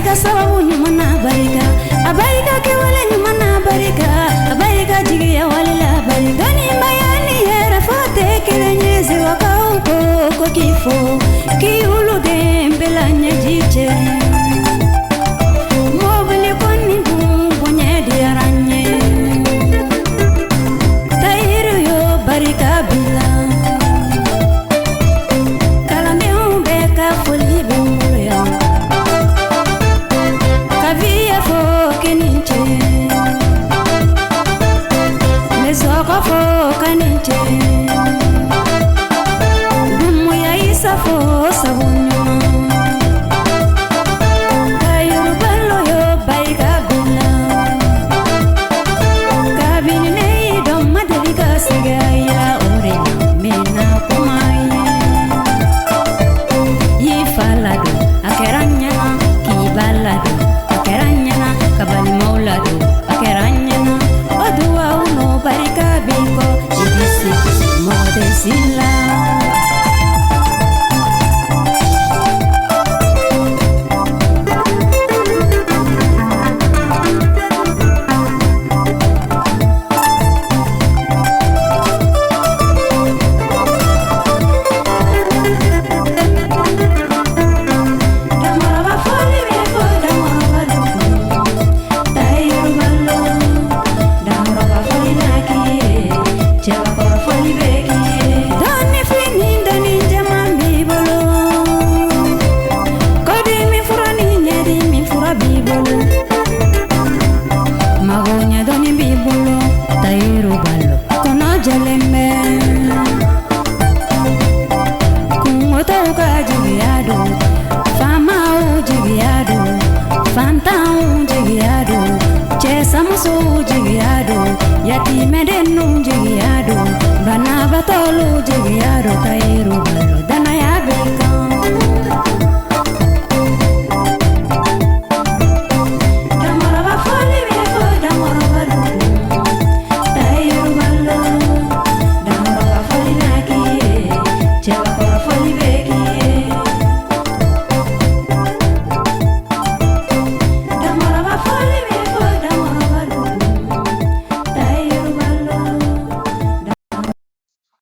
Abarika sababu nyuma na barika, abarika kewale nyuma na barika, abarika jigi ya walila barika. Ni mayani hera fote kerenyezi wakauko kwa kifo, kiulu dembela nyejiche. Mobili koni dungu nyedi aranye, tairu yo barika bila. Kalame umbeka fuli bimuru ya, kavia fo keninche, mesoko fo kaninche, dumu ya isa fo sabunyuma. Tayuru balo yo barika bila, kabini nei dom madelika segaya ore mena kumaye. Yifalado akeranyana kibalado akeranyana kabali maulado akeranyana odua uno barika biko ibisi modesila. Magonya doni bibolo, tairu balo, kono jalembe. Kungoto ka jigiado, fama u jigiado, fanta u jigiado, chesa musu jigiado, yatime denu jigiado, bana batolu jigiado tai.